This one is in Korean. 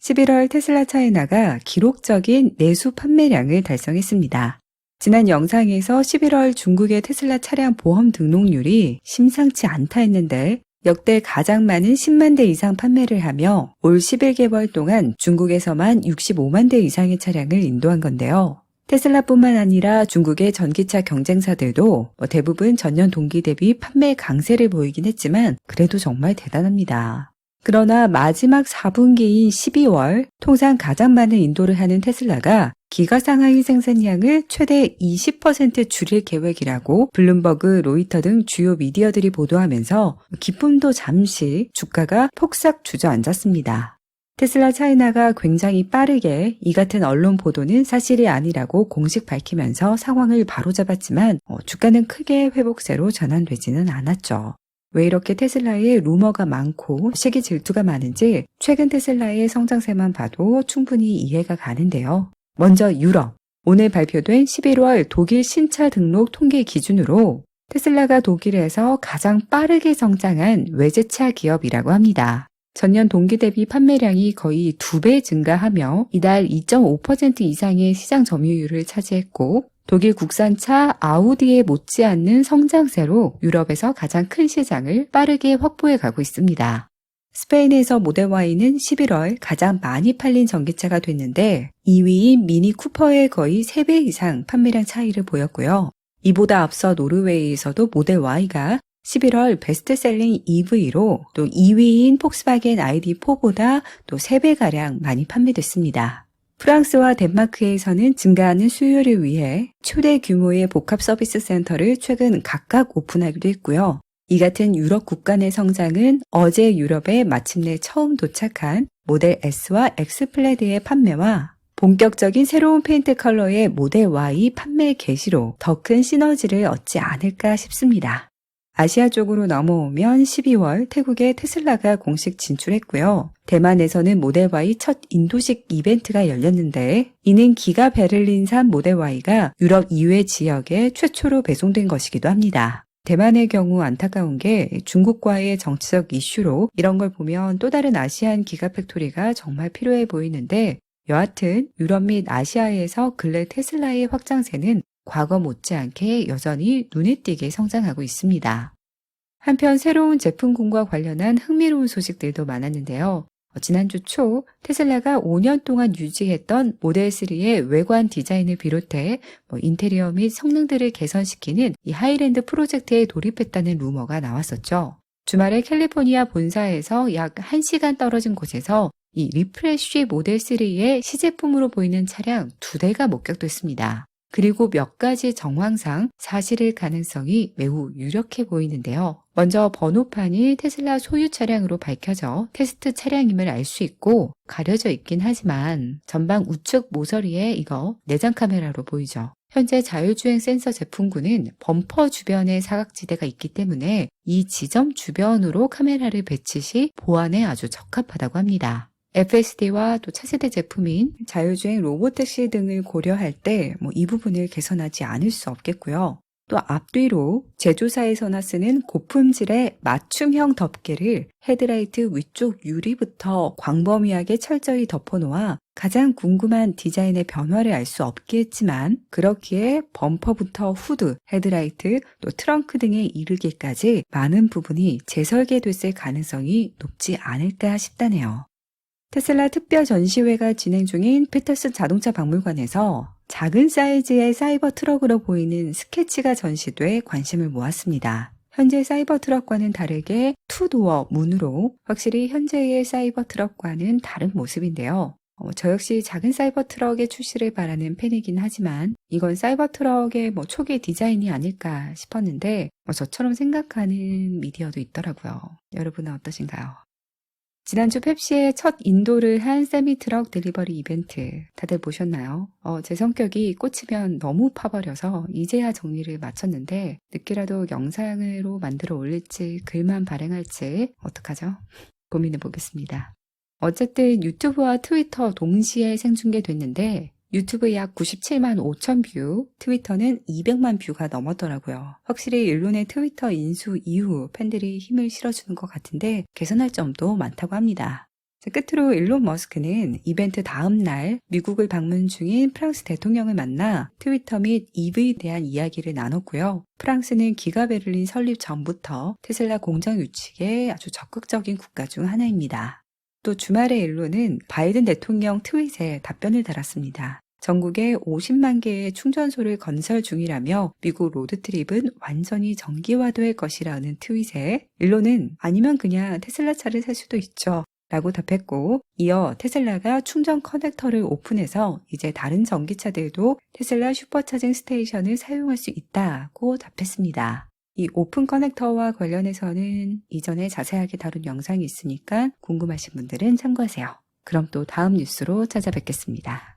11월 테슬라 차이나가 기록적인 내수 판매량을 달성했습니다. 지난 영상에서 11월 중국의 테슬라 차량 보험 등록률이 심상치 않다 했는데 역대 가장 많은 10만 대 이상 판매를 하며 올 11개월 동안 중국에서만 65만 대 이상의 차량을 인도한 건데요. 테슬라뿐만 아니라 중국의 전기차 경쟁사들도 대부분 전년 동기 대비 판매 강세를 보이긴 했지만 그래도 정말 대단합니다. 그러나 마지막 4분기인 12월 통상 가장 많은 인도를 하는 테슬라가 기가 상하이 생산량을 최대 20% 줄일 계획이라고 블룸버그, 로이터 등 주요 미디어들이 보도하면서 기쁨도 잠시 주가가 폭삭 주저앉았습니다. 테슬라 차이나가 굉장히 빠르게 이 같은 언론 보도는 사실이 아니라고 공식 밝히면서 상황을 바로잡았지만 주가는 크게 회복세로 전환되지는 않았죠. 왜 이렇게 테슬라에 루머가 많고 시기 질투가 많은지 최근 테슬라의 성장세만 봐도 충분히 이해가 가는데요. 먼저 유럽. 오늘 발표된 11월 독일 신차 등록 통계 기준으로 테슬라가 독일에서 가장 빠르게 성장한 외제차 기업이라고 합니다. 전년 동기 대비 판매량이 거의 2배 증가하며 이달 2.5% 이상의 시장 점유율을 차지했고 독일 국산차 아우디에 못지않는 성장세로 유럽에서 가장 큰 시장을 빠르게 확보해 가고 있습니다. 스페인에서 모델 Y는 11월 가장 많이 팔린 전기차가 됐는데 2위인 미니 쿠퍼의 거의 3배 이상 판매량 차이를 보였고요. 이보다 앞서 노르웨이에서도 모델 Y가 11월 베스트셀링 EV로 또 2위인 폭스바겐 ID4보다 또 3배가량 많이 판매됐습니다. 프랑스와 덴마크에서는 증가하는 수요를 위해 초대 규모의 복합 서비스 센터를 최근 각각 오픈하기도 했고요. 이 같은 유럽 국가 내 성장은 어제 유럽에 마침내 처음 도착한 모델 S와 X 플레드의 판매와 본격적인 새로운 페인트 컬러의 모델 Y 판매 개시로 더 큰 시너지를 얻지 않을까 싶습니다. 아시아 쪽으로 넘어오면 12월 태국에 테슬라가 공식 진출했고요. 대만에서는 모델 Y 첫 인도식 이벤트가 열렸는데 이는 기가 베를린산 모델 Y가 유럽 이외 지역에 최초로 배송된 것이기도 합니다. 대만의 경우 안타까운 게 중국과의 정치적 이슈로 이런 걸 보면 또 다른 아시안 기가팩토리가 정말 필요해 보이는데 여하튼 유럽 및 아시아에서 근래 테슬라의 확장세는 과거 못지않게 여전히 눈에 띄게 성장하고 있습니다. 한편 새로운 제품군과 관련한 흥미로운 소식들도 많았는데요. 지난주 초 테슬라가 5년 동안 유지했던 모델 3의 외관 디자인을 비롯해 인테리어 및 성능들을 개선시키는 이 하이랜드 프로젝트에 돌입했다는 루머가 나왔었죠. 주말에 캘리포니아 본사에서 약 1시간 떨어진 곳에서 이 리프레쉬 모델 3의 시제품으로 보이는 차량 2대가 목격됐습니다. 그리고 몇 가지 정황상 사실일 가능성이 매우 유력해 보이는데요. 먼저 번호판이 테슬라 소유 차량으로 밝혀져 테스트 차량임을 알 수 있고 가려져 있긴 하지만 전방 우측 모서리에 이거 내장 카메라로 보이죠. 현재 자율주행 센서 제품군은 범퍼 주변에 사각지대가 있기 때문에 이 지점 주변으로 카메라를 배치 시 보안에 아주 적합하다고 합니다. FSD와 또 차세대 제품인 자율주행 로보택시 등을 고려할 때 이 부분을 개선하지 않을 수 없겠고요. 또 앞뒤로 제조사에서나 쓰는 고품질의 맞춤형 덮개를 헤드라이트 위쪽 유리부터 광범위하게 철저히 덮어놓아 가장 궁금한 디자인의 변화를 알 수 없겠지만 그렇기에 범퍼부터 후드, 헤드라이트, 또 트렁크 등에 이르기까지 많은 부분이 재설계됐을 가능성이 높지 않을까 싶다네요. 테슬라 특별 전시회가 진행 중인 피터슨 자동차 박물관에서 작은 사이즈의 사이버 트럭으로 보이는 스케치가 전시돼 관심을 모았습니다. 현재 사이버 트럭과는 다르게 투도어 문으로 확실히 현재의 사이버 트럭과는 다른 모습인데요. 저 역시 작은 사이버 트럭의 출시를 바라는 팬이긴 하지만 이건 사이버 트럭의 초기 디자인이 아닐까 싶었는데 저처럼 생각하는 미디어도 있더라고요. 여러분은 어떠신가요? 지난주 펩시의 첫 인도를 한 세미트럭 딜리버리 이벤트 다들 보셨나요? 제 성격이 꽂히면 너무 파버려서 이제야 정리를 마쳤는데 늦게라도 영상으로 만들어 올릴지 글만 발행할지 어떡하죠? 고민해 보겠습니다. 어쨌든 유튜브와 트위터 동시에 생중계됐는데 유튜브 약 97만 5천 뷰, 트위터는 200만 뷰가 넘었더라고요. 확실히 일론의 트위터 인수 이후 팬들이 힘을 실어주는 것 같은데 개선할 점도 많다고 합니다. 끝으로 일론 머스크는 이벤트 다음 날 미국을 방문 중인 프랑스 대통령을 만나 트위터 및 EV에 대한 이야기를 나눴고요. 프랑스는 기가 베를린 설립 전부터 테슬라 공장 유치에 아주 적극적인 국가 중 하나입니다. 또 주말에 일론은 바이든 대통령 트윗에 답변을 달았습니다. 전국에 50만 개의 충전소를 건설 중이라며 미국 로드트립은 완전히 정기화될 것이라는 트윗에 일론은 아니면 그냥 테슬라 차를 살 수도 있죠 라고 답했고, 이어 테슬라가 충전 커넥터를 오픈해서 이제 다른 전기차들도 테슬라 슈퍼차징 스테이션을 사용할 수 있다고 답했습니다. 이 오픈 커넥터와 관련해서는 이전에 자세하게 다룬 영상이 있으니까 궁금하신 분들은 참고하세요. 그럼 또 다음 뉴스로 찾아뵙겠습니다.